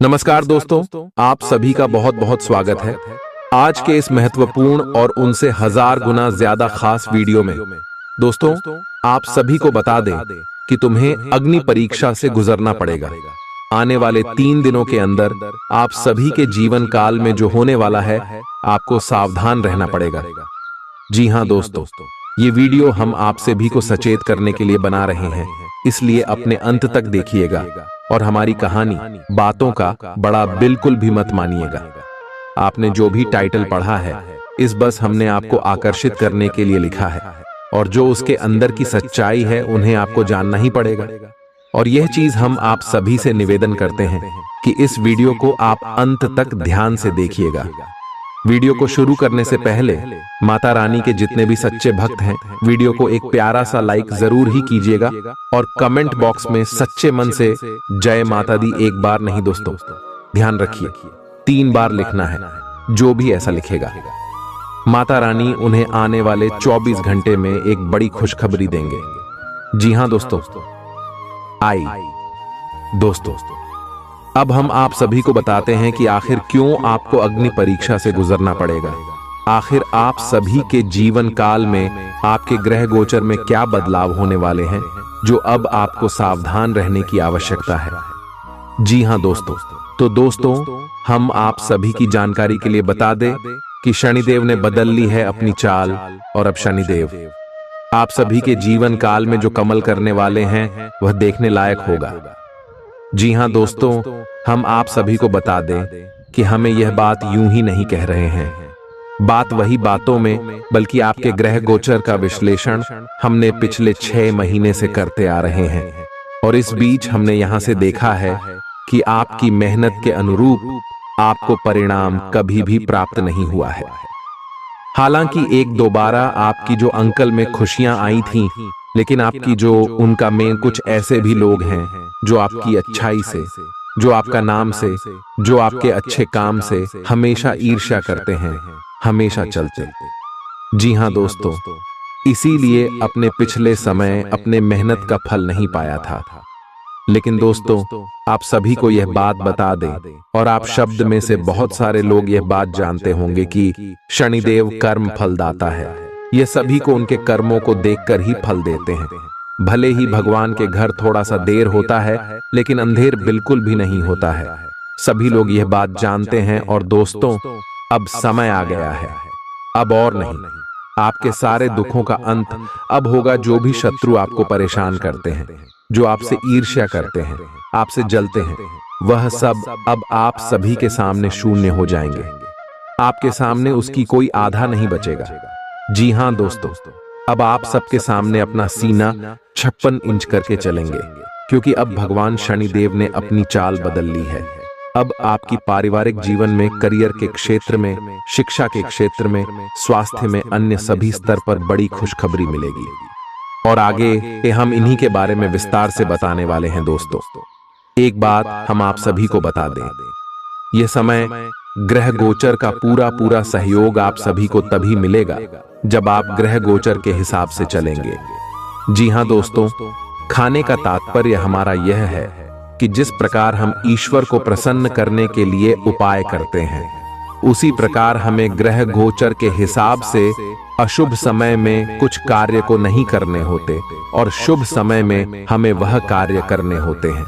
नमस्कार दोस्तों, आप सभी का बहुत बहुत स्वागत है। आज के इस महत्वपूर्ण और उनसे 1000 गुना ज्यादा खास वीडियो में दोस्तों आप सभी को बता दें कि तुम्हें अग्नि परीक्षा से गुजरना पड़ेगा। आने वाले 3 दिनों के अंदर आप सभी के जीवन काल में जो होने वाला है, आपको सावधान रहना पड़ेगा। जी हाँ दोस्तों, ये वीडियो हम आप सभी को सचेत करने के लिए बना रहे हैं, इसलिए अपने अंत तक देखिएगा और हमारी कहानी बातों का बड़ा बिल्कुल भी मत मानिएगा। आपने जो भी टाइटल पढ़ा है, इस बस हमने आपको आकर्षित करने के लिए लिखा है, और जो उसके अंदर की सच्चाई है उन्हें आपको जानना ही पड़ेगा। और यह चीज हम आप सभी से निवेदन करते हैं कि इस वीडियो को आप अंत तक ध्यान से देखिएगा। वीडियो को शुरू करने से पहले माता रानी के जितने भी सच्चे भक्त हैं, वीडियो को एक प्यारा सा लाइक जरूर ही कीजिएगा और कमेंट बॉक्स में सच्चे मन से जय माता दी एक बार नहीं दोस्तों, ध्यान रखिए 3 बार लिखना है, जो भी ऐसा लिखेगा। माता रानी उन्हें आने वाले 24 घंटे में एक बड़ी खुशखबरी देंगे। जी हाँ दोस्तों, आई दोस्तों, अब हम आप सभी को बताते हैं कि आखिर क्यों आपको अग्नि परीक्षा से गुजरना पड़ेगा। आखिर आप सभी के जीवन काल में आपके ग्रह गोचर में क्या बदलाव होने वाले हैं, जो अब आपको सावधान रहने की आवश्यकता है। जी हाँ दोस्तों, तो दोस्तों हम आप सभी की जानकारी के लिए बता दें कि शनिदेव ने बदल ली है अपनी चाल, और अब शनिदेव आप सभी के जीवन काल में जो कमल करने वाले हैं वह देखने लायक होगा। जी हाँ दोस्तों, हम आप सभी को बता दें कि हमें यह बात यूं ही नहीं कह रहे हैं, बात वही बातों में, बल्कि आपके ग्रह गोचर का विश्लेषण हमने पिछले 6 महीने से करते आ रहे हैं। और इस बीच हमने यहां से देखा है कि आपकी मेहनत के अनुरूप आपको परिणाम कभी भी प्राप्त नहीं हुआ है। हालांकि 1-2 बार आपकी जो अंकल में खुशियां आई थीं, लेकिन आपकी जो उनका में कुछ ऐसे भी लोग हैं जो आपकी अच्छाई से, जो आपका नाम से, जो आपके अच्छे काम से हमेशा ईर्ष्या करते हैं, हमेशा चलते। जी हाँ दोस्तों, इसीलिए अपने पिछले समय अपने मेहनत का फल नहीं पाया था। लेकिन दोस्तों आप सभी को यह बात बता दें, और आप शब्द में से बहुत सारे लोग यह बात जानते होंगे कि शनिदेव कर्म फलदाता है। यह सभी को उनके कर्मों को देखकर ही फल देते हैं। भले ही भगवान के घर थोड़ा सा देर होता है, लेकिन अंधेर बिल्कुल भी नहीं होता है। सभी लोग यह बात जानते हैं। और दोस्तों अब समय आ गया है, अब और नहीं, आपके सारे दुखों का अंत अब होगा। जो भी शत्रु आपको परेशान करते हैं, जो आपसे ईर्ष्या करते हैं, आपसे जलते हैं, वह सब अब आप सभी के सामने शून्य हो जाएंगे। आपके सामने उसकी कोई आधा नहीं बचेगा। जी हाँ दोस्तों, अब आप सबके सामने अपना सीना 56 इंच करके चलेंगे, क्योंकि अब भगवान शनिदेव ने अपनी चाल बदल ली है। अब आपकी पारिवारिक जीवन में, करियर के क्षेत्र में, शिक्षा के क्षेत्र में, स्वास्थ्य में, अन्य सभी स्तर पर बड़ी खुशखबरी मिलेगी। और आगे हम इन्हीं के बारे में विस्तार से बताने वाले हैं दोस्तों। एक बात हम आप सभी को बता दें, यह समय ग्रह गोचर का पूरा सहयोग आप सभी को तभी मिलेगा जब आप ग्रह गोचर के हिसाब से चलेंगे। जी हाँ दोस्तों, खाने का तात्पर्य हमारा यह है कि जिस प्रकार हम ईश्वर को प्रसन्न करने के लिए उपाय करते हैं, उसी प्रकार हमें ग्रह गोचर के हिसाब से अशुभ समय में कुछ कार्य को नहीं करने होते, और शुभ समय में हमें वह कार्य करने होते हैं।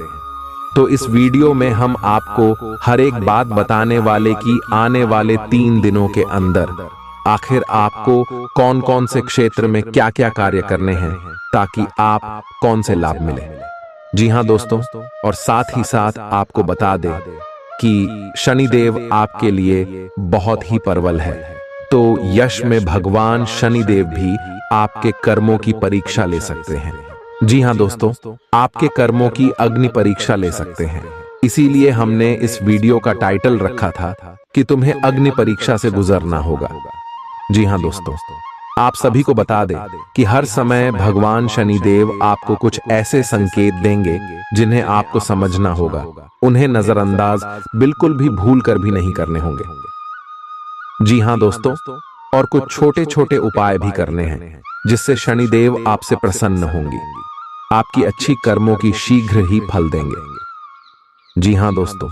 तो इस वीडियो में हम आपको हर एक बात बताने वाले कि आने वाले 3 दिनों के अंदर आखिर आपको कौन कौन से क्षेत्र में क्या क्या कार्य करने हैं, ताकि आप कौन से लाभ मिले। जी हाँ दोस्तों, और साथ ही साथ आपको बता दें कि शनिदेव आपके लिए बहुत ही प्रबल है। तो यश में भगवान शनिदेव भी आपके कर्मों की परीक्षा ले सकते हैं। जी हाँ दोस्तों, आपके कर्मों की अग्नि परीक्षा ले सकते हैं। इसीलिए हमने इस वीडियो का टाइटल रखा था कि तुम्हें अग्नि परीक्षा से गुजरना होगा। जी हाँ दोस्तों, आप सभी को बता दें कि हर समय भगवान शनिदेव आपको कुछ ऐसे संकेत देंगे जिन्हें आपको समझना होगा। उन्हें नजरअंदाज बिल्कुल भी भूल कर भी नहीं करने होंगे। जी हाँ दोस्तों, और कुछ छोटे छोटे उपाय भी करने हैं जिससे शनिदेव आपसे प्रसन्न होंगे, आपकी अच्छी कर्मों की शीघ्र ही फल देंगे। जी हाँ दोस्तों,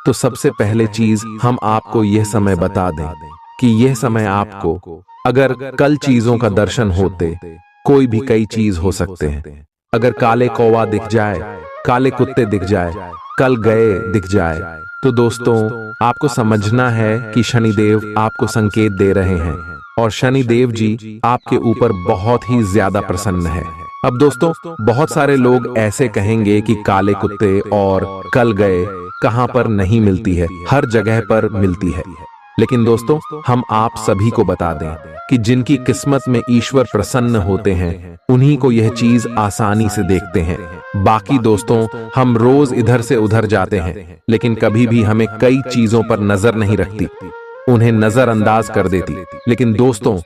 तो सबसे पहले चीज हम आपको यह समय बता दें कि यह समय आपको, अगर कल चीजों का दर्शन होते, कोई भी कई चीज हो सकते हैं। अगर काले कौवा दिख जाए, काले कुत्ते दिख जाए, कल गए दिख जाए, तो दोस्तों आपको समझना है कि शनिदेव आपको संकेत दे रहे हैं और शनिदेव जी आपके ऊपर बहुत ही ज्यादा प्रसन्न है। अब दोस्तों बहुत सारे लोग ऐसे कहेंगे कि काले कुत्ते और कल गए कहां पर नहीं मिलती है, हर जगह पर मिलती है। लेकिन दोस्तों हम आप सभी को बता दें कि जिनकी किस्मत में ईश्वर प्रसन्न होते हैं उन्हीं को यह चीज आसानी से देखते हैं। बाकी दोस्तों हम रोज इधर से उधर जाते हैं, लेकिन कभी भी हमें कई चीजों पर नजर नहीं रखती, उन्हें नजरअंदाज कर देती। लेकिन दोस्तों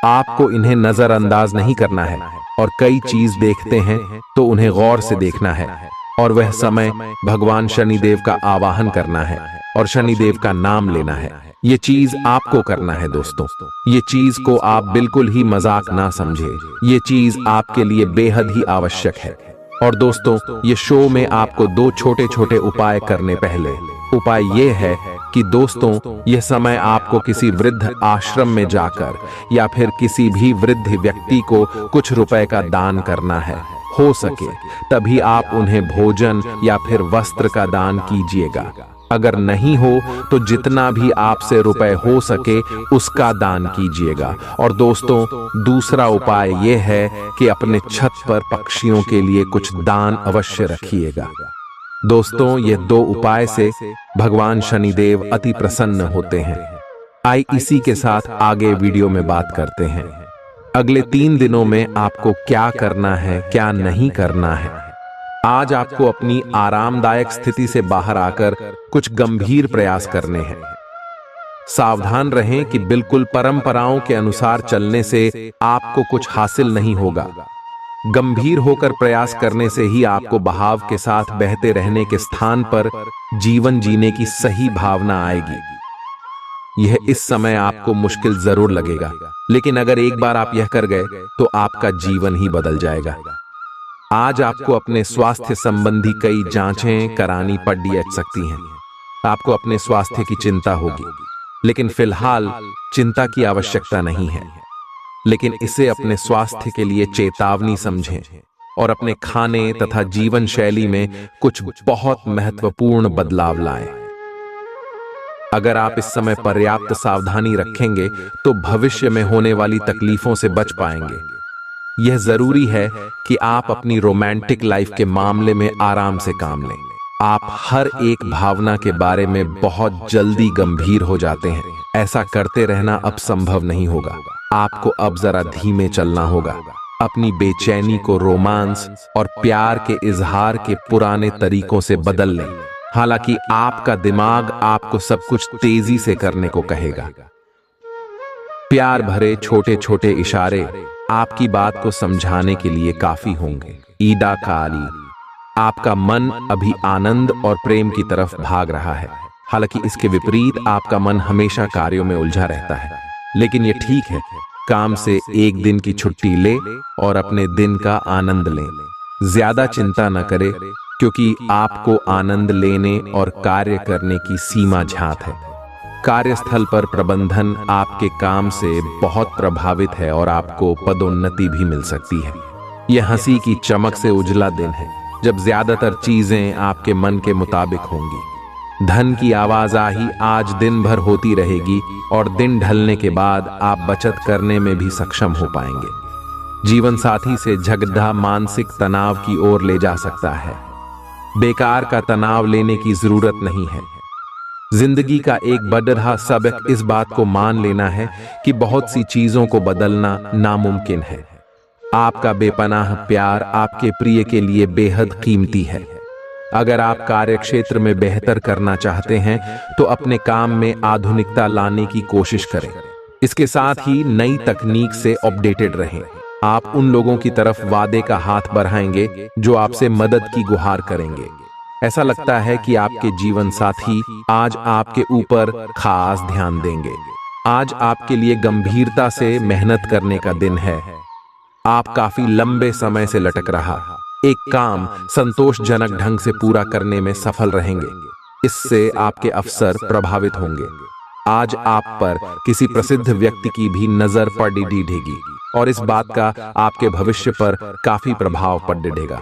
आपको इन्हें नजरअंदाज नहीं करना है और कई चीज देखते हैं तो उन्हें गौर से देखना है। और वह समय भगवान शनिदेव का आवाहन करना है और शनिदेव का नाम लेना है। ये चीज आपको करना है दोस्तों। ये चीज को आप बिल्कुल ही मजाक ना समझे, ये चीज आपके लिए बेहद ही आवश्यक है। और दोस्तों ये शो में आपको दो छोटे छोटे उपाय करने पहले उपाय ये है कि दोस्तों यह समय आपको किसी वृद्ध आश्रम में जाकर या फिर किसी भी वृद्ध व्यक्ति को कुछ रुपए का दान करना है। हो सके तभी आप उन्हें भोजन या फिर वस्त्र का दान कीजिएगा। अगर नहीं हो तो जितना भी आपसे रुपए हो सके उसका दान कीजिएगा। और दोस्तों दूसरा उपाय यह है कि अपने छत पर पक्षियों के लिए कुछ दान अवश्य रखिएगा। दोस्तों ये दो उपाय से भगवान शनिदेव अति प्रसन्न होते हैं। आइए इसी के साथ आगे वीडियो में बात करते हैं। अगले 3 दिनों में आपको क्या करना है, क्या नहीं करना है। आज आपको अपनी आरामदायक स्थिति से बाहर आकर कुछ गंभीर प्रयास करने हैं। सावधान रहें कि बिल्कुल परंपराओं के अनुसार चलने से आपको कुछ हासिल नहीं होगा। गंभीर होकर प्रयास करने से ही आपको बहाव के साथ बहते रहने के स्थान पर जीवन जीने की सही भावना आएगी। यह इस समय आपको मुश्किल जरूर लगेगा, लेकिन अगर एक बार आप यह कर गए तो आपका जीवन ही बदल जाएगा। आज आपको अपने स्वास्थ्य संबंधी कई जांचें करानी पड़ सकती हैं। आपको अपने स्वास्थ्य की चिंता होगी, लेकिन फिलहाल चिंता की आवश्यकता नहीं है। लेकिन इसे अपने स्वास्थ्य के लिए चेतावनी समझें और अपने खाने तथा जीवन शैली में कुछ बहुत महत्वपूर्ण बदलाव लाएं। अगर आप इस समय पर्याप्त सावधानी रखेंगे तो भविष्य में होने वाली तकलीफों से बच पाएंगे। यह जरूरी है कि आप अपनी रोमांटिक लाइफ के मामले में आराम से काम लें। आप हर एक भावना के बारे में बहुत जल्दी गंभीर हो जाते हैं। ऐसा करते रहना अब संभव नहीं होगा। आपको अब जरा धीमे चलना होगा। अपनी बेचैनी को रोमांस और प्यार के इजहार के पुराने तरीकों से बदल लें। हालांकि आपका दिमाग आपको सब कुछ तेजी से करने को कहेगा। प्यार भरे छोटे छोटे इशारे आपकी बात को समझाने के लिए काफी होंगे। ईदा काली, आपका मन अभी आनंद और प्रेम की तरफ भाग रहा है। हालांकि इसके विपरीत आपका मन हमेशा कार्यों में उलझा रहता है। लेकिन यह ठीक है, काम से एक दिन की छुट्टी ले और अपने दिन का आनंद लें। ज्यादा चिंता न करें, क्योंकि आपको आनंद लेने और कार्य करने की सीमा झात है। कार्यस्थल पर प्रबंधन आपके काम से बहुत प्रभावित है और आपको पदोन्नति भी मिल सकती है। यह हंसी की चमक से उजला दिन है जब ज्यादातर चीजें आपके मन के मुताबिक होंगी। धन की आवाजाही आज दिन भर होती रहेगी और दिन ढलने के बाद आप बचत करने में भी सक्षम हो पाएंगे। जीवन साथी से झगड़ा मानसिक तनाव की ओर ले जा सकता है। बेकार का तनाव लेने की जरूरत नहीं है। जिंदगी का एक बड़ा सबक इस बात को मान लेना है कि बहुत सी चीजों को बदलना नामुमकिन है। आपका बेपनाह प्यार आपके प्रिय के लिए बेहद कीमती है। अगर आप कार्यक्षेत्र में बेहतर करना चाहते हैं तो अपने काम में आधुनिकता लाने की कोशिश करें। इसके साथ ही नई तकनीक से अपडेटेड रहें। आप उन लोगों की तरफ वादे का हाथ बढ़ाएंगे जो आपसे मदद की गुहार करेंगे। ऐसा लगता है कि आपके जीवन साथी आज आपके ऊपर खास ध्यान देंगे। आज आपके लिए गंभीरता से मेहनत करने का दिन है। आप काफी लंबे समय से लटक रहा एक काम संतोषजनक ढंग से पूरा करने में सफल रहेंगे। इससे आपके अवसर प्रभावित होंगे। आज आप पर किसी प्रसिद्ध व्यक्ति की भी नजर पड़ डीढेगी और इस बात का आपके भविष्य पर काफी प्रभाव पड़ डेगा।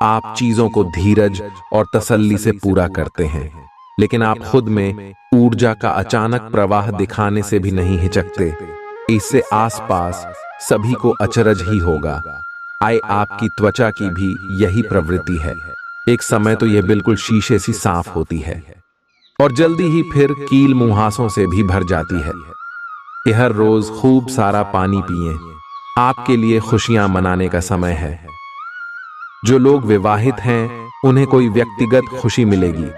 आप चीजों को धीरज और तसल्ली से पूरा करते हैं, लेकिन आप खुद में ऊर्जा का अचानक प्रवाह दिखाने से भी नहीं हिचकते। इससे आसपास सभी को अचरज ही होगा। आपकी त्वचा की भी यही प्रवृत्ति है। एक समय तो यह बिल्कुल शीशे सी साफ होती है और जल्दी ही फिर कील मुहासों से भी भर जाती है। हर रोज खूब सारा पानी पिएं। आपके लिए खुशियां मनाने का समय है। जो लोग विवाहित हैं उन्हें कोई व्यक्तिगत खुशी मिलेगी,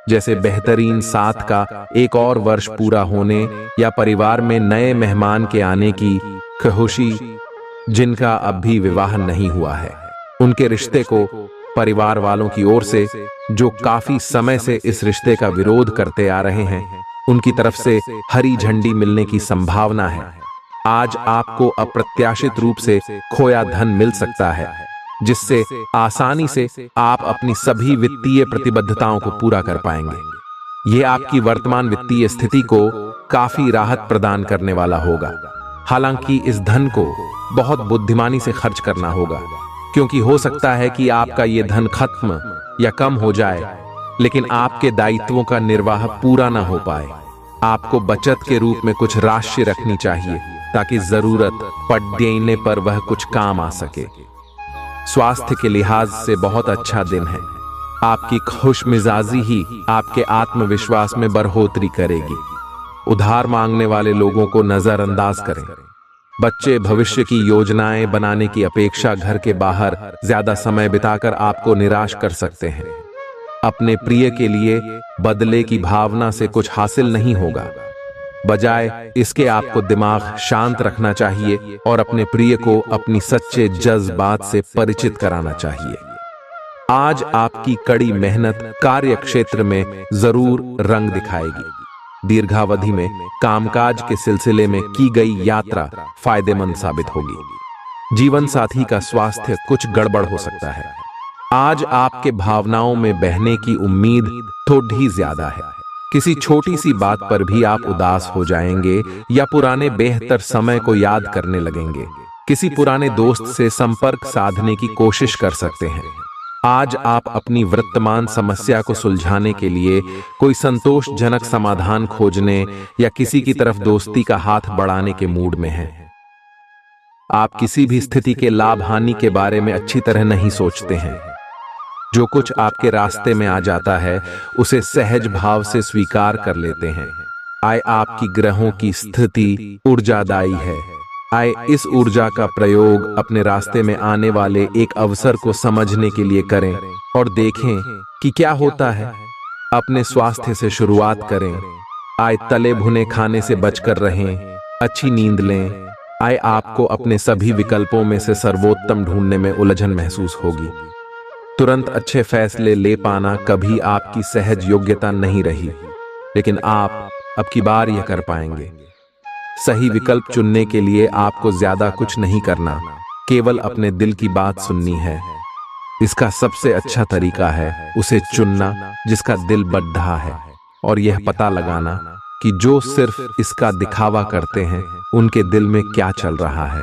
जैसे बेहतरीन साथ का एक और वर्ष पूरा होने या परिवार में नए मेहमान के आने की खुशी। जिनका अब भी विवाह नहीं हुआ है, उनके रिश्ते को परिवार वालों की ओर से, जो काफी समय से इस रिश्ते का विरोध करते आ रहे हैं, उनकी तरफ से हरी झंडी मिलने की संभावना है। आज आपको अप्रत्याशित रूप से खोया धन मिल सकता है, जिससे आसानी से आप अपनी सभी वित्तीय प्रतिबद्धताओं को पूरा कर पाएंगे। ये आपकी वर्तमान वित्तीय स्थिति को काफी राहत प्रदान करने वाला होगा। हालांकि इस धन को बहुत बुद्धिमानी से खर्च करना होगा, क्योंकि हो सकता है कि आपका ये धन खत्म या कम हो जाए, लेकिन आपके दायित्वों का निर्वाह पूरा ना हो पाए। आपको बचत के रूप में कुछ राशि रखनी चाहिए, ताकि जरूरत पड़ने पर वह कुछ काम आ सके। स्वास्थ्य के लिहाज से बहुत अच्छा दिन है। आपकी खुशमिजाजी ही आपके आत्मविश्वास में बढ़ोतरी करेगी। उधार मांगने वाले लोगों को नजरअंदाज करें। बच्चे भविष्य की योजनाएं बनाने की अपेक्षा घर के बाहर ज्यादा समय बिताकर आपको निराश कर सकते हैं। अपने प्रिय के लिए बदले की भावना से कुछ हासिल नहीं होगा। बजाय इसके आपको दिमाग शांत रखना चाहिए और अपने प्रिय को अपनी सच्चे जज्बात से परिचित कराना चाहिए। आज आपकी कड़ी मेहनत कार्य क्षेत्र में जरूर रंग दिखाएगी। दीर्घावधि में कामकाज के सिलसिले में की गई यात्रा फायदेमंद साबित होगी। जीवन साथी का स्वास्थ्य कुछ गड़बड़ हो सकता है। आज आपके भावनाओं में बहने की उम्मीद थोड़ी ज्यादा है। किसी छोटी सी बात पर भी आप उदास हो जाएंगे या पुराने बेहतर समय को याद करने लगेंगे। किसी पुराने दोस्त से संपर्क साधने की कोशिश कर सकते हैं। आज आप अपनी वर्तमान समस्या को सुलझाने के लिए कोई संतोषजनक समाधान खोजने या किसी की तरफ दोस्ती का हाथ बढ़ाने के मूड में हैं। आप किसी भी स्थिति के लाभ हानि के बारे में अच्छी तरह नहीं सोचते हैं। जो कुछ आपके रास्ते में आ जाता है उसे सहज भाव से स्वीकार कर लेते हैं। आपकी ग्रहों की स्थिति ऊर्जादायी है। इस ऊर्जा का प्रयोग अपने रास्ते में आने वाले एक अवसर को समझने के लिए करें और देखें कि क्या होता है। अपने स्वास्थ्य से शुरुआत करें। तले भुने खाने से बचकर रहें। अच्छी नींद लें। आपको अपने सभी विकल्पों में से सर्वोत्तम ढूंढने में उलझन महसूस होगी। तुरंत अच्छे फैसले ले पाना कभी आपकी सहज योग्यता नहीं रही, लेकिन आप अब की बार यह कर पाएंगे। सही विकल्प चुनने के लिए आपको ज्यादा कुछ नहीं करना, केवल अपने दिल की बात सुननी है। इसका सबसे अच्छा तरीका है उसे चुनना जिसका दिल बड्ढा है, और यह पता लगाना कि जो सिर्फ इसका दिखावा करते हैं उनके दिल में क्या चल रहा है।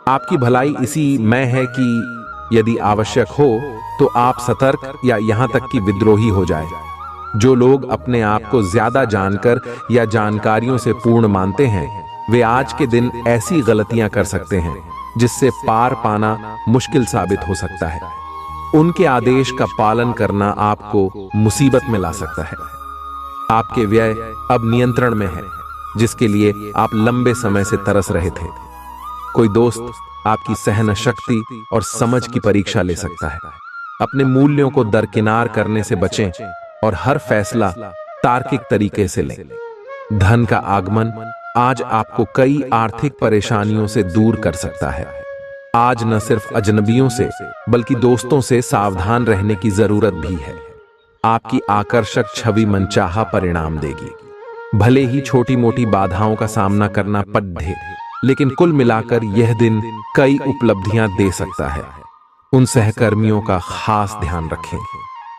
आपकी भलाई इसी में है कि यदि आवश्यक हो तो आप सतर्क या यहां तक कि विद्रोही हो जाए। जो लोग अपने आप को ज्यादा जानकर या जानकारियों से पूर्ण मानते हैं, वे आज के दिन ऐसी गलतियां कर सकते हैं जिससे पार पाना मुश्किल साबित हो सकता है। उनके आदेश का पालन करना आपको मुसीबत में ला सकता है। आपके व्यय अब नियंत्रण में है, जिसके लिए आप लंबे समय से तरस रहे थे। कोई दोस्त आपकी सहन शक्ति और समझ की परीक्षा ले सकता है। अपने मूल्यों को दरकिनार करने से बचें और हर फैसला तार्किक तरीके से लें। धन का आगमन आज आपको कई आर्थिक परेशानियों से दूर कर सकता है। आज न सिर्फ अजनबियों से बल्कि दोस्तों से सावधान रहने की जरूरत भी है। आपकी आकर्षक छवि मनचाहा परिणाम देगी। भले ही छोटी मोटी बाधाओं का सामना करना पड़े, लेकिन कुल मिलाकर यह दिन कई उपलब्धियां दे सकता है। उन सहकर्मियों का खास ध्यान रखें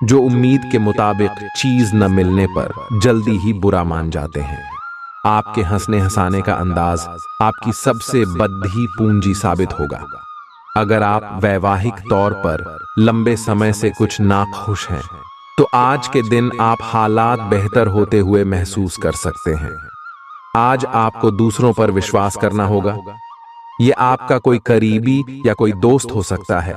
जो उम्मीद के मुताबिक चीज न मिलने पर जल्दी ही बुरा मान जाते हैं। आपके हंसने हंसाने का अंदाज आपकी सबसे बड़ी पूंजी साबित होगा। अगर आप वैवाहिक तौर पर लंबे समय से कुछ नाखुश हैं, तो आज के दिन आप हालात बेहतर होते हुए महसूस कर सकते हैं। आज आपको दूसरों पर विश्वास करना होगा। ये आपका कोई करीबी या कोई दोस्त हो सकता है,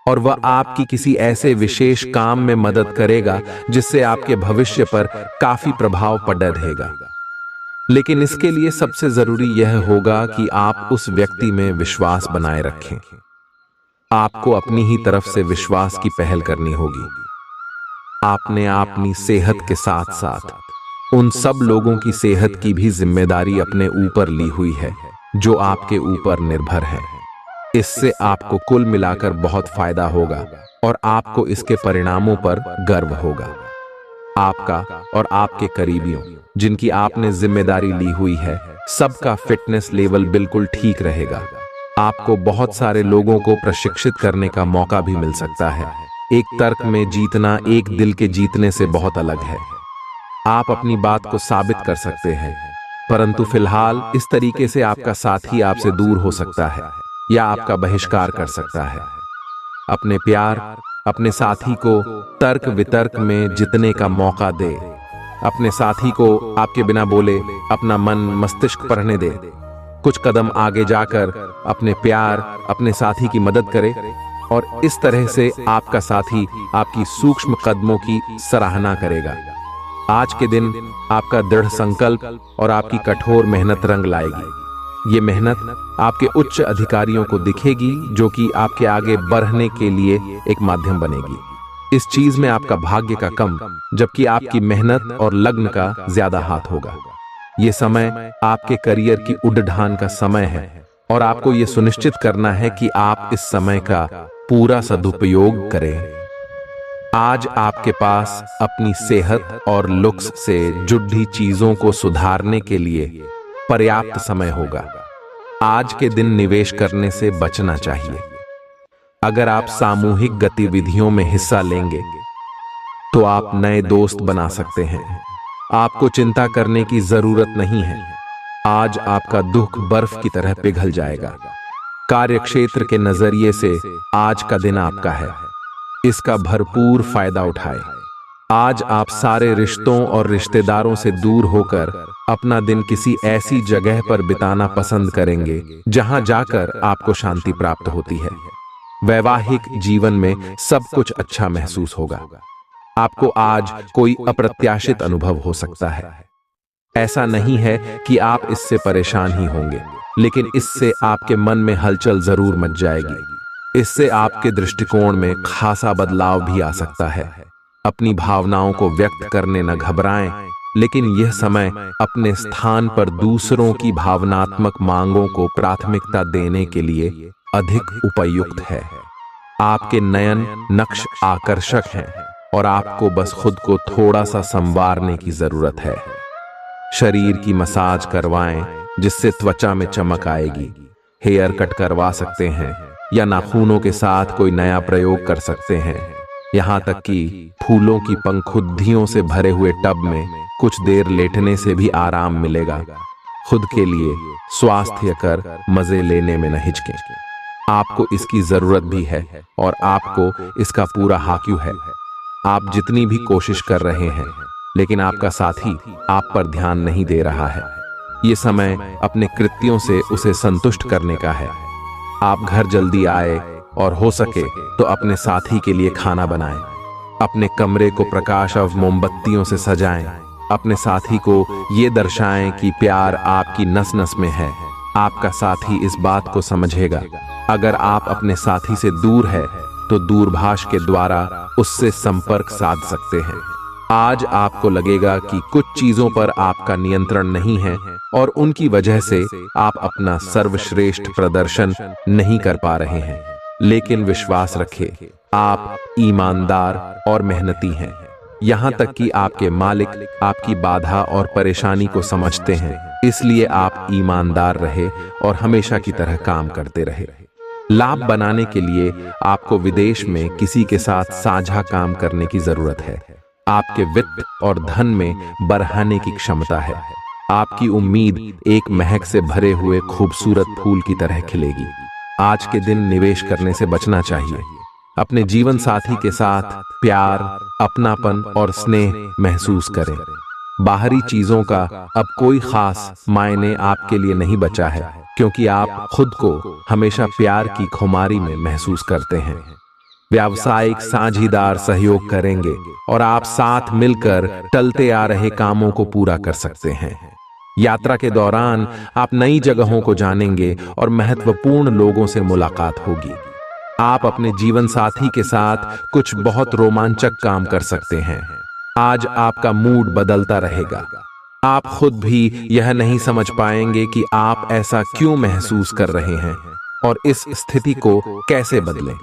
और वह आपकी किसी ऐसे विशेष काम में मदद करेगा जिससे आपके भविष्य पर काफी प्रभाव पड़ रहेगा। लेकिन इसके लिए सबसे जरूरी यह होगा कि आप उस व्यक्ति में विश्वास बनाए रखें। आपको अपनी ही तरफ से विश्वास की पहल करनी होगी। आपने अपनी सेहत के साथ साथ उन सब लोगों की सेहत की भी जिम्मेदारी अपने ऊपर ली हुई है जो आपके ऊपर निर्भर है। इससे आपको कुल मिलाकर बहुत फायदा होगा और आपको इसके परिणामों पर गर्व होगा। आपका और आपके करीबियों जिनकी आपने जिम्मेदारी ली हुई है, सबका फिटनेस लेवल बिल्कुल ठीक रहेगा। आपको बहुत सारे लोगों को प्रशिक्षित करने का मौका भी मिल सकता है। एक तर्क में जीतना एक दिल के जीतने से बहुत अलग है। आप अपनी बात को साबित कर सकते हैं, परंतु फिलहाल इस तरीके से आपका साथी आपसे दूर हो सकता है या आपका बहिष्कार कर सकता है। अपने प्यार अपने साथी को तर्क वितर्क में जितने का मौका दे। अपने साथी को आपके बिना बोले अपना मन मस्तिष्क पढ़ने दे। कुछ कदम आगे जाकर अपने प्यार अपने साथी की मदद करे, और इस तरह से आपका साथी आपकी सूक्ष्म कदमों की सराहना करेगा। आज के दिन आपका दृढ़ संकल्प और आपकी कठोर मेहनत रंग लाएगी। ये मेहनत आपके उच्च अधिकारियों को दिखेगी, जो कि आपके आगे बढ़ने के लिए एक माध्यम बनेगी। इस चीज में आपका भाग्य का कम, जबकि आपकी मेहनत और लग्न का ज्यादा हाथ होगा। ये समय आपके करियर की उड़ान का समय है, और आपको ये सुनिश्चित करना है कि आप इस समय का पूरा सदुपयोग करें। आज आपके पास अपनी सेहत और लुक्स से जुड़ी चीजों को सुधारने के लिए पर्याप्त समय होगा। आज के दिन निवेश करने से बचना चाहिए। अगर आप सामूहिक गतिविधियों में हिस्सा लेंगे तो आप नए दोस्त बना सकते हैं। आपको चिंता करने की जरूरत नहीं है। आज आपका दुख बर्फ की तरह पिघल जाएगा। कार्यक्षेत्र के नजरिए से आज का दिन आपका है। इसका भरपूर फायदा उठाएं। आज आप सारे रिश्तों और रिश्तेदारों से दूर होकर अपना दिन किसी ऐसी जगह पर बिताना पसंद करेंगे जहां जाकर आपको शांति प्राप्त होती है। वैवाहिक जीवन में सब कुछ अच्छा महसूस होगा। आपको आज कोई अप्रत्याशित अनुभव हो सकता है। ऐसा नहीं है कि आप इससे परेशान ही होंगे, लेकिन इससे आपके मन में हलचल जरूर मच जाएगी। इससे आपके दृष्टिकोण में खासा बदलाव भी आ सकता है। अपनी भावनाओं को व्यक्त करने न घबराएं, लेकिन यह समय अपने स्थान पर दूसरों की भावनात्मक मांगों को प्राथमिकता देने के लिए अधिक उपयुक्त है। आपके नयन नक्श आकर्षक हैं और आपको बस खुद को थोड़ा सा संवारने की जरूरत है। शरीर की मसाज करवाएं जिससे त्वचा में चमक आएगी। हेयर कट करवा सकते हैं या नाखूनों के साथ कोई नया प्रयोग कर सकते हैं। यहाँ तक कि फूलों की पंखुद्दियों से भरे हुए टब में कुछ देर लेटने से भी आराम मिलेगा। खुद के लिए स्वास्थ्य कर मजे लेने में न हिचकें। आपको इसकी जरूरत भी है और आपको इसका पूरा हाक्यू है। आप जितनी भी कोशिश कर रहे हैं, लेकिन आपका साथी आप पर ध्यान नहीं दे रहा है। ये समय अपने कृत्यों से उसे संतुष्ट करने का है। आप घर जल्दी आए और हो सके तो अपने साथी के लिए खाना बनाएं। अपने कमरे को प्रकाश और मोमबत्तियों से सजाएं। अपने साथी को ये दर्शाएं कि प्यार आपकी नस नस में है। आपका साथी इस बात को समझेगा। अगर आप अपने साथी से दूर है तो दूरभाष के द्वारा उससे संपर्क साध सकते हैं। आज आपको लगेगा कि कुछ चीजों पर आपका नियंत्रण नहीं है और उनकी वजह से आप अपना सर्वश्रेष्ठ प्रदर्शन नहीं कर पा रहे हैं, लेकिन विश्वास रखें, आप ईमानदार और मेहनती हैं। यहाँ तक कि आपके मालिक आपकी बाधा और परेशानी को समझते हैं। इसलिए आप ईमानदार रहे और हमेशा की तरह काम करते रहे। लाभ बनाने के लिए आपको विदेश में किसी के साथ साझा काम करने की जरूरत है। आपके वित्त और धन में बढ़ाने की क्षमता है। आपकी उम्मीद एक महक से भरे हुए खूबसूरत फूल की तरह खिलेगी। आज के दिन निवेश करने से बचना चाहिए। अपने जीवन साथी के साथ प्यार, अपनापन और स्नेह महसूस करें। बाहरी चीजों का अब कोई खास मायने आपके लिए नहीं बचा है, क्योंकि आप खुद को हमेशा प्यार की खुमारी में महसूस करते हैं। व्यावसायिक साझीदार सहयोग करेंगे और आप साथ मिलकर टलते आ रहे कामों को पूरा कर सकते हैं। यात्रा के दौरान आप नई जगहों को जानेंगे और महत्वपूर्ण लोगों से मुलाकात होगी। आप अपने जीवन साथी के साथ कुछ बहुत रोमांचक काम कर सकते हैं। आज आपका मूड बदलता रहेगा। आप खुद भी यह नहीं समझ पाएंगे कि आप ऐसा क्यों महसूस कर रहे हैं और इस स्थिति को कैसे बदलें।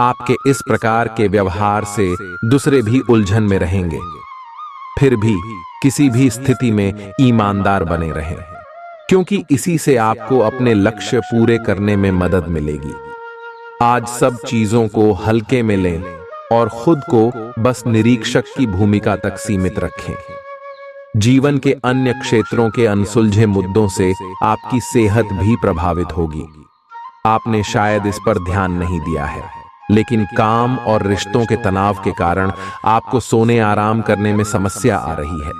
आपके इस प्रकार के व्यवहार से दूसरे भी उलझन में रहेंगे। फिर भी किसी भी स्थिति में ईमानदार बने रहें, क्योंकि इसी से आपको अपने लक्ष्य पूरे करने में मदद मिलेगी। आज सब चीजों को हल्के में लें और खुद को बस निरीक्षक की भूमिका तक सीमित रखें। जीवन के अन्य क्षेत्रों के अनसुलझे मुद्दों से आपकी सेहत भी प्रभावित होगी। आपने शायद इस पर ध्यान नहीं दिया है, लेकिन काम और रिश्तों के तनाव के कारण आपको सोने आराम करने में समस्या आ रही है।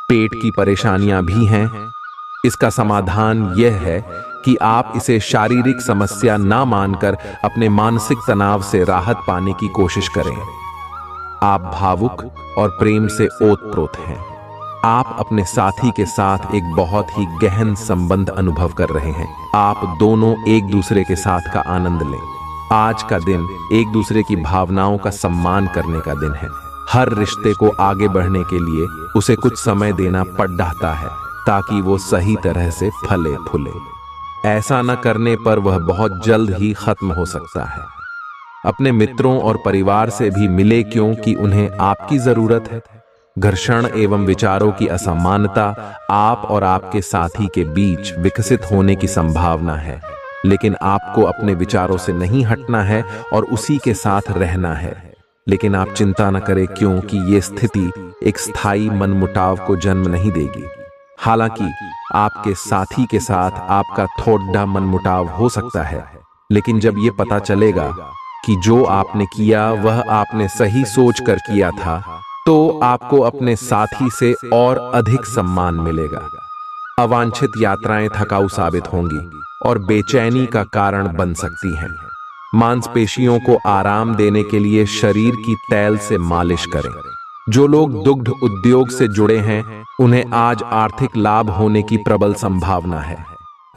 पेट की परेशानियां भी हैं। इसका समाधान यह है कि आप इसे शारीरिक समस्या ना मानकर अपने मानसिक तनाव से राहत पाने की कोशिश करें। आप भावुक और प्रेम से ओतप्रोत हैं। आप अपने साथी के साथ एक बहुत ही गहन संबंध अनुभव कर रहे हैं। आप दोनों एक दूसरे के साथ का आनंद लें। आज का दिन एक दूसरे की भावनाओं का सम्मान करने का दिन है। हर रिश्ते को आगे बढ़ने के लिए उसे कुछ समय देना पड़ जाता है, ताकि वो सही तरह से फले फूले। ऐसा न करने पर वह बहुत जल्द ही खत्म हो सकता है। अपने मित्रों और परिवार से भी मिले, क्योंकि उन्हें आपकी जरूरत है। घर्षण एवं विचारों की असमानता आप और आपके साथी के बीच विकसित होने की संभावना है, लेकिन आपको अपने विचारों से नहीं हटना है और उसी के साथ रहना है। लेकिन आप चिंता न करें, क्योंकि ये स्थिति एक स्थायी मनमुटाव को जन्म नहीं देगी। हालांकि आपके साथी के साथ आपका थोड़ा मनमुटाव हो सकता है, लेकिन जब ये पता चलेगा कि जो आपने किया वह आपने सही सोचकर किया था, तो आपको अपने साथी से और अधिक सम्मान मिलेगा। अवांछित यात्राएं थकाऊ साबित होंगी और बेचैनी का कारण बन सकती हैं। मांसपेशियों को आराम देने के लिए शरीर की तेल से मालिश करें। जो लोग दुग्ध उद्योग से जुड़े हैं, उन्हें आज आर्थिक लाभ होने की प्रबल संभावना है।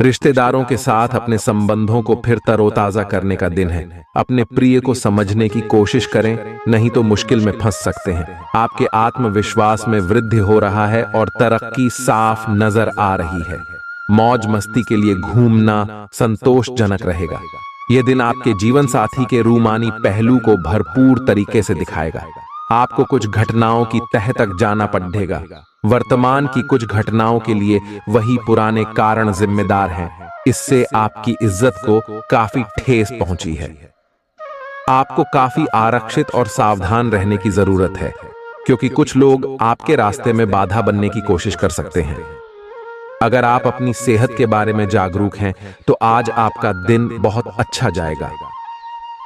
रिश्तेदारों के साथ अपने संबंधों को फिर तरोताजा करने का दिन है। अपने प्रिय को समझने की कोशिश करें, नहीं तो मुश्किल में फंस सकते हैं। आपके आत्मविश्वास में वृद्धि हो रहा है और तरक्की साफ नजर आ रही है। मौज मस्ती के लिए घूमना संतोषजनक रहेगा। यह दिन आपके जीवन साथी के रूमानी पहलू को भरपूर तरीके से दिखाएगा। आपको कुछ घटनाओं की तह तक जाना पड़ेगा। वर्तमान की कुछ घटनाओं के लिए वही पुराने कारण जिम्मेदार हैं। इससे आपकी इज्जत को काफी ठेस पहुंची है। आपको काफी आरक्षित और सावधान रहने की जरूरत है, क्योंकि कुछ लोग आपके रास्ते में बाधा बनने की कोशिश कर सकते हैं। अगर आप अपनी सेहत के बारे में जागरूक हैं, तो आज आपका दिन बहुत अच्छा जाएगा।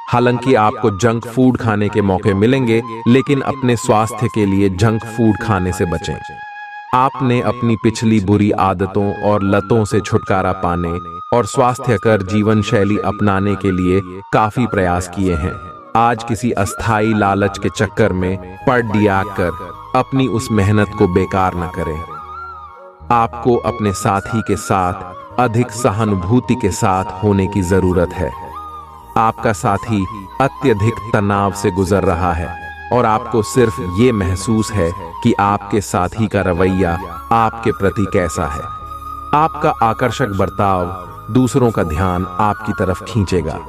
हालांकि आपको जंक फूड खाने के मौके मिलेंगे, लेकिन अपने स्वास्थ्य के लिए जंक फूड खाने से बचें। आपने अपनी पिछली बुरी आदतों और लतों से छुटकारा पाने और स्वास्थ्यकर जीवन शैली अपनाने के लिए काफी प्रयास किए हैं। आज किसी अस्थायी लालच के चक्कर में पड़ कर अपनी उस मेहनत को बेकार न करें। आपको अपने साथी के साथ अधिक सहानुभूति के साथ होने की जरूरत है। आपका साथी अत्यधिक तनाव से गुजर रहा है और आपको सिर्फ ये महसूस है कि आपके साथी का रवैया आपके प्रति कैसा है। आपका आकर्षक बर्ताव दूसरों का ध्यान आपकी तरफ खींचेगा।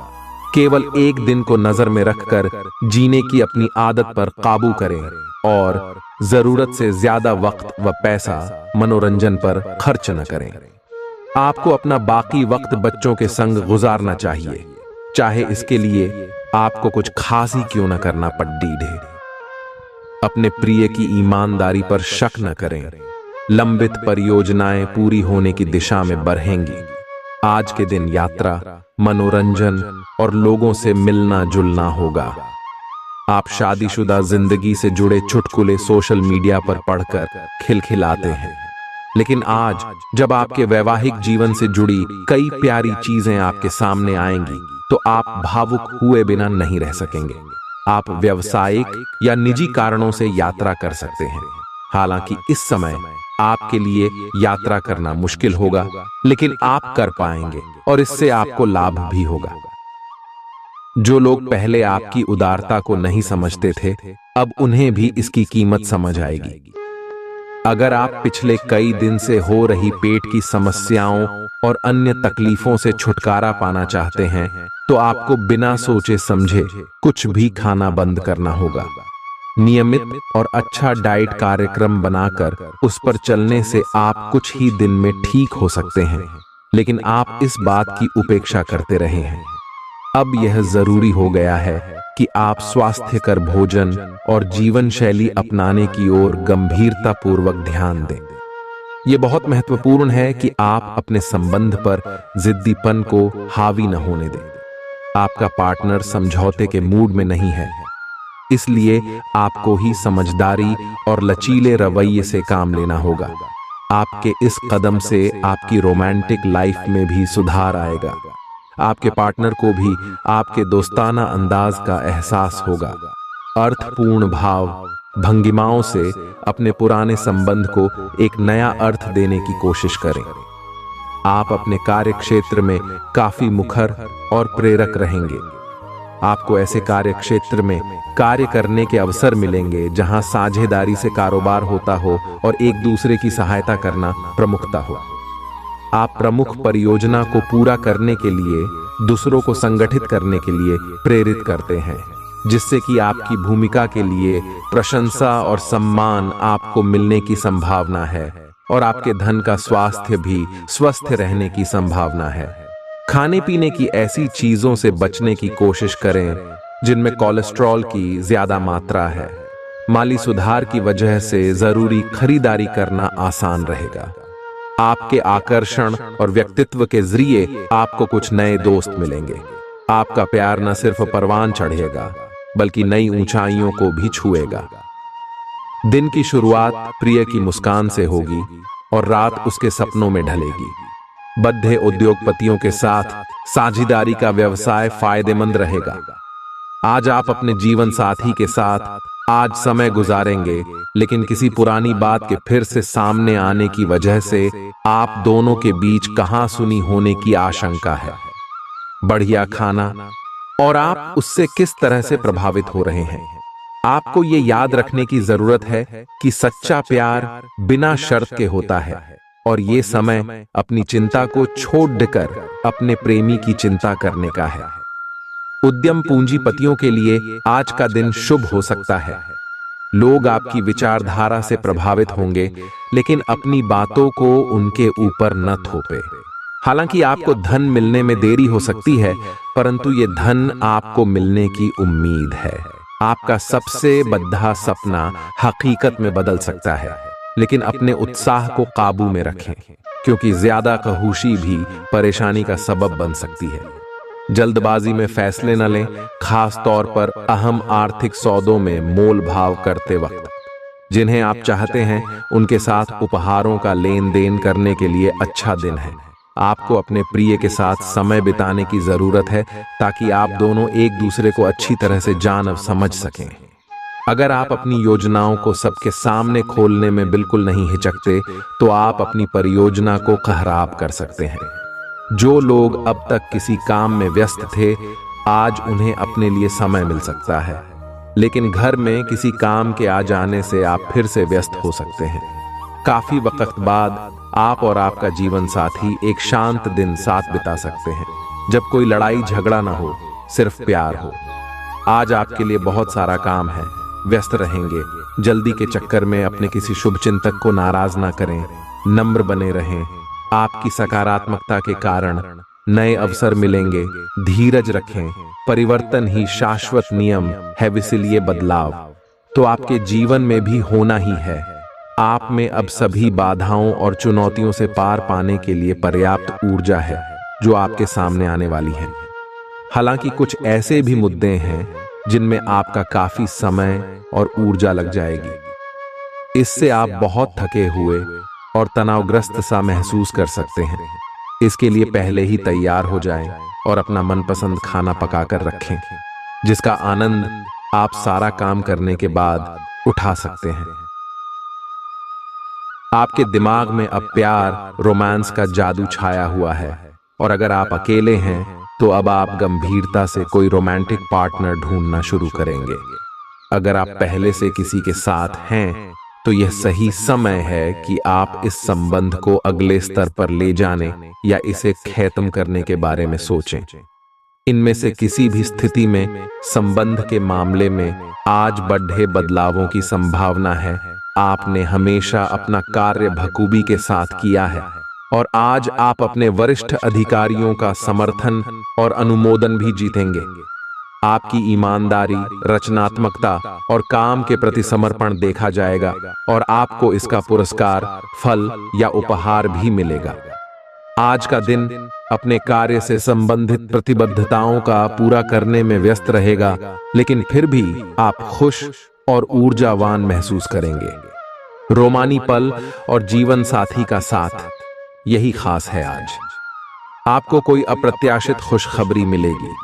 केवल एक दिन को नजर में रखकर जीने की अपनी आदत पर काबू करें और जरूरत से ज्यादा वक्त व पैसा मनोरंजन पर खर्च न करें। आपको अपना बाकी वक्त बच्चों के संग गुजारना चाहिए। चाहे इसके लिए आपको कुछ खास ही क्यों न करना पड़े। अपने प्रिय की ईमानदारी पर शक न करें। लंबित परियोजनाएं पूरी होने की दिशा में बढ़ेंगी। आज के दिन यात्रा, मनोरंजन और लोगों से मिलना जुलना होगा। आप शादीशुदा जिंदगी से जुड़े चुटकुले सोशल मीडिया पर पढ़कर खिलखिलाते हैं, लेकिन आज जब आपके वैवाहिक जीवन से जुड़ी कई प्यारी चीजें आपके सामने आएंगी तो आप भावुक हुए बिना नहीं रह सकेंगे। आप व्यावसायिक या निजी कारणों से यात्रा कर सकते हैं। हालांकि इस समय आपके लिए यात्रा करना मुश्किल होगा, लेकिन आप कर पाएंगे और इससे आपको लाभ भी होगा। जो लोग पहले आपकी उदारता को नहीं समझते थे, अब उन्हें भी इसकी कीमत समझ आएगी। अगर आप पिछले कई दिन से हो रही पेट की समस्याओं और अन्य तकलीफों से छुटकारा पाना चाहते हैं, तो आपको बिना सोचे समझे कुछ भी खाना बंद करना होगा। नियमित और अच्छा डाइट कार्यक्रम बनाकर उस पर चलने से आप कुछ ही दिन में ठीक हो सकते हैं, लेकिन आप इस बात की उपेक्षा करते रहे हैं। अब यह जरूरी हो गया है कि आप स्वास्थ्यकर भोजन और जीवन शैली अपनाने की ओर गंभीरतापूर्वक ध्यान दें। यह बहुत महत्वपूर्ण है कि आप अपने संबंध पर जिद्दीपन को हावी न होने दें। आपका पार्टनर समझौते के मूड में नहीं है, इसलिए आपको ही समझदारी और लचीले रवैये से काम लेना होगा। आपके इस कदम से आपकी रोमांटिक लाइफ में भी सुधार आएगा। आपके पार्टनर को भी आपके दोस्ताना अंदाज का एहसास होगा। अर्थपूर्ण भाव भंगिमाओं से अपने पुराने संबंध को एक नया अर्थ देने की कोशिश करें। आप अपने कार्य क्षेत्र में काफी मुखर और प्रेरक रहेंगे। आपको ऐसे कार्य क्षेत्र में कार्य करने के अवसर मिलेंगे जहां साझेदारी से कारोबार होता हो और एक दूसरे की सहायता करना प्रमुखता हो। आप प्रमुख परियोजना को पूरा करने के लिए दूसरों को संगठित करने के लिए प्रेरित करते हैं, जिससे कि आपकी भूमिका के लिए प्रशंसा और सम्मान आपको मिलने की संभावना है और आपके धन का स्वास्थ्य भी स्वस्थ रहने की संभावना है। खाने पीने की ऐसी चीजों से बचने की कोशिश करें जिनमें कोलेस्ट्रॉल की ज्यादा मात्रा है। माली सुधार की वजह से जरूरी खरीदारी करना आसान रहेगा। आपके आकर्षण और व्यक्तित्व के जरिए आपको कुछ नए दोस्त मिलेंगे। आपका प्यार न सिर्फ परवान चढ़ेगा बल्कि नई ऊंचाइयों को भी छुएगा। दिन की शुरुआत प्रिय की मुस्कान से होगी और रात उसके सपनों में ढलेगी। बद्धे उद्योगपतियों के साथ साझेदारी का व्यवसाय फायदेमंद रहेगा। आज आप अपने जीवन साथी के साथ आज समय गुजारेंगे, लेकिन किसी पुरानी बात के फिर से सामने आने की वजह से आप दोनों के बीच कहासुनी होने की आशंका है। बढ़िया खाना और आप उससे किस तरह से प्रभावित हो रहे हैं। आपको ये याद रखने की जरूरत है कि सच्चा प्यार बिना शर्त के होता है और ये समय अपनी चिंता को छोड़कर अपने प्रेमी की चिंता करने का है। उद्यम पूंजीपतियों के लिए आज का दिन शुभ हो सकता है। लोग आपकी विचारधारा से प्रभावित होंगे, लेकिन अपनी बातों को उनके ऊपर न थोपे। हालांकि आपको धन मिलने में देरी हो सकती है, परंतु ये धन आपको मिलने की उम्मीद है। आपका सबसे बद्धा सपना हकीकत में बदल सकता है, लेकिन अपने उत्साह को काबू में रखें, क्योंकि ज्यादा खहूशी भी परेशानी का सबब बन सकती है। जल्दबाजी में फैसले न लें, खास तौर पर अहम आर्थिक सौदों में मोल भाव करते वक्त। जिन्हें आप चाहते हैं उनके साथ उपहारों का लेन देन करने के लिए अच्छा दिन है। आपको अपने प्रिय के साथ समय बिताने की जरूरत है ताकि आप दोनों एक दूसरे को अच्छी तरह से जान और समझ सकें। अगर आप अपनी योजनाओं को सबके सामने खोलने में बिल्कुल नहीं हिचकते, तो आप अपनी परियोजना को खराब कर सकते हैं। जो लोग अब तक किसी काम में व्यस्त थे, आज उन्हें अपने लिए समय मिल सकता है, लेकिन घर में किसी काम के आ जाने से आप फिर से व्यस्त हो सकते हैं। काफी वक्त बाद आप और आपका जीवन साथी एक शांत दिन साथ बिता सकते हैं, जब कोई लड़ाई झगड़ा ना हो, सिर्फ प्यार हो। आज आपके लिए बहुत सारा काम है, व्यस्त रहेंगे। जल्दी के चक्कर में अपने किसी शुभ चिंतक को नाराज ना करें, नम्र बने रहें। आपकी सकारात्मकता के कारण नए अवसर मिलेंगे। धीरज रखें, परिवर्तन ही शाश्वत नियम है, इसलिए बदलाव तो आपके जीवन में भी होना ही है। आप में अब सभी बाधाओं और चुनौतियों से पार पाने के लिए पर्याप्त ऊर्जा है जो आपके सामने आने वाली है। हालांकि कुछ ऐसे भी मुद्दे हैं जिनमें आपका काफी समय और ऊर्जा लग जाएगी। इससे आप बहुत थके हुए और तनावग्रस्त सा महसूस कर सकते हैं। इसके लिए पहले ही तैयार हो जाएं और अपना मनपसंद खाना पकाकर रखें, जिसका आनंद आप सारा काम करने के बाद उठा सकते हैं। आपके दिमाग में अब प्यार, रोमांस का जादू छाया हुआ है, और अगर आप अकेले हैं तो अब आप गंभीरता से कोई रोमांटिक पार्टनर ढूंढना शुरू करेंगे। अगर आप पहले से किसी के साथ हैं तो यह सही समय है कि आप इस संबंध को अगले स्तर पर ले जाने या इसे खत्म करने के बारे में सोचें। इनमें से किसी भी स्थिति में संबंध के मामले में आज बड़े बदलावों की संभावना है। आपने हमेशा अपना कार्य बखूबी के साथ किया है और आज आप अपने वरिष्ठ अधिकारियों का समर्थन और अनुमोदन भी जीतेंगे। आपकी ईमानदारी, रचनात्मकता और काम के प्रति समर्पण देखा जाएगा और आपको इसका पुरस्कार, फल या उपहार भी मिलेगा। आज का दिन अपने कार्य से संबंधित प्रतिबद्धताओं का पूरा करने में व्यस्त रहेगा, लेकिन फिर भी आप खुश और ऊर्जावान महसूस करेंगे। रोमानी पल और जीवन साथी का साथ, यही खास है आज। आपको कोई अप्रत्याशित खुशखबरी मिलेगी।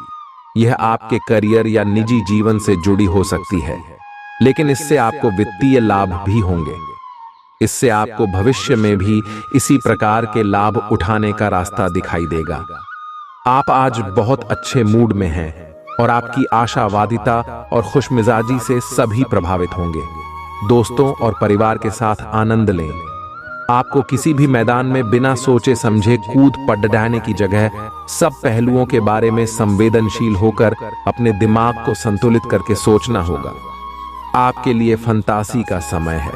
यह आपके करियर या निजी जीवन से जुड़ी हो सकती है, लेकिन इससे आपको वित्तीय लाभ भी होंगे। इससे आपको भविष्य में भी इसी प्रकार के लाभ उठाने का रास्ता दिखाई देगा। आप आज बहुत अच्छे मूड में हैं और आपकी आशावादिता और खुशमिजाजी से सभी प्रभावित होंगे। दोस्तों और परिवार के साथ आनंद लें। आपको किसी भी मैदान में बिना सोचे समझे कूद पड़ने की जगह सब पहलुओं के बारे में संवेदनशील होकर अपने दिमाग को संतुलित करके सोचना होगा। आपके लिए फंतासी का समय है।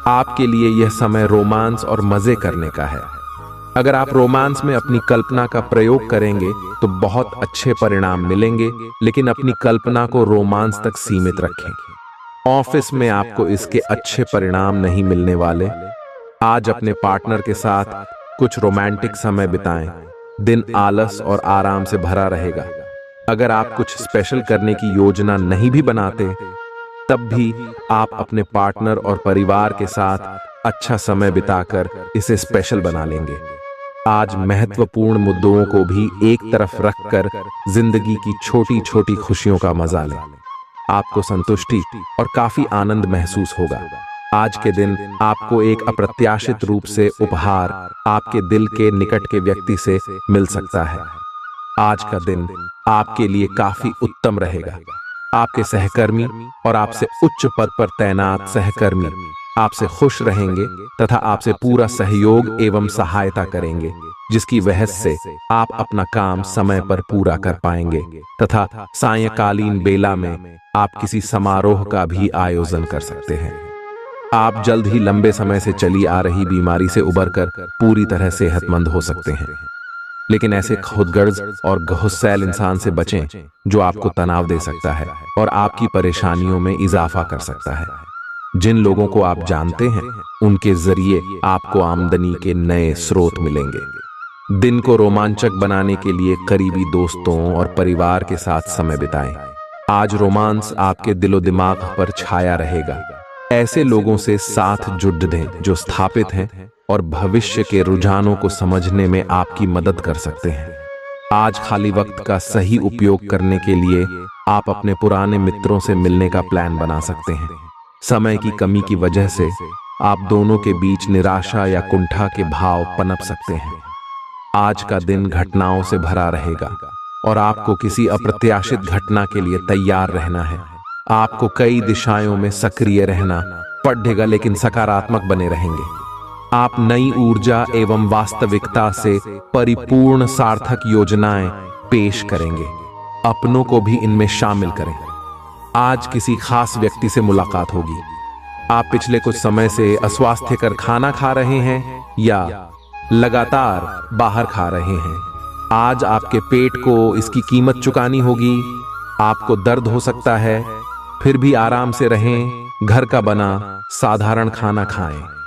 आपके लिए यह समय रोमांस और मजे करने का है। अगर आप रोमांस में अपनी कल्पना का प्रयोग करेंगे तो बहुत अच्छे परिणाम मिलेंगे, लेकिन अपनी कल्पना को रोमांस तक सीमित रखें। ऑफिस में आपको इसके अच्छे परिणाम नहीं मिलने वाले। आज अपने पार्टनर के साथ कुछ रोमांटिक समय बिताएं। दिन आलस और आराम से भरा रहेगा। अगर आप कुछ स्पेशल करने की योजना नहीं भी बनाते, तब भी आप अपने पार्टनर और परिवार के साथ अच्छा समय बिताकर इसे स्पेशल बना लेंगे। आज महत्वपूर्ण मुद्दों को भी एक तरफ रखकर जिंदगी की छोटी छोटी खुशियों का मजा लें। आपको संतुष्टि और काफी आनंद महसूस होगा। आज के दिन आपको एक अप्रत्याशित रूप से उपहार आपके दिल के निकट के व्यक्ति से मिल सकता है। आज का दिन आपके लिए काफी उत्तम रहेगा। आपके सहकर्मी और आपसे उच्च पद पर तैनात सहकर्मी आपसे खुश रहेंगे तथा आपसे पूरा सहयोग एवं सहायता करेंगे, जिसकी वजह से आप अपना काम समय पर पूरा कर पाएंगे तथा सायंकालीन बेला में आप किसी समारोह का भी आयोजन कर सकते हैं। आप जल्द ही लंबे समय से चली आ रही बीमारी से उबरकर पूरी तरह सेहतमंद हो सकते हैं, लेकिन ऐसे खुदगर्ज और गुस्सैल इंसान से बचें जो आपको तनाव दे सकता है और आपकी परेशानियों में इजाफा कर सकता है। जिन लोगों को आप जानते हैं उनके जरिए आपको आमदनी के नए स्रोत मिलेंगे। दिन को रोमांचक बनाने के लिए करीबी दोस्तों और परिवार के साथ समय बिताएं। आज रोमांस आपके दिलो दिमाग पर छाया रहेगा। ऐसे लोगों से साथ जुड़ दें जो स्थापित हैं और भविष्य के रुझानों को समझने में आपकी मदद कर सकते हैं। आज खाली वक्त का सही उपयोग करने के लिए आप अपने पुराने मित्रों से मिलने का प्लान बना सकते हैं। समय की कमी की वजह से आप दोनों के बीच निराशा या कुंठा के भाव पनप सकते हैं। आज का दिन घटनाओं से भरा रहेगा और आपको किसी अप्रत्याशित घटना के लिए तैयार रहना है। आपको कई दिशाओं में सक्रिय रहना पड़ेगा, लेकिन सकारात्मक बने रहेंगे। आप नई ऊर्जा एवं वास्तविकता से परिपूर्ण सार्थक योजनाएं पेश करेंगे। अपनों को भी इनमें शामिल करें। आज किसी खास व्यक्ति से मुलाकात होगी। आप पिछले कुछ समय से अस्वास्थ्यकर खाना खा रहे हैं या लगातार बाहर खा रहे हैं, आज आपके पेट को इसकी कीमत चुकानी होगी। आपको दर्द हो सकता है, फिर भी आराम से रहें, घर का बना साधारण खाना खाएं।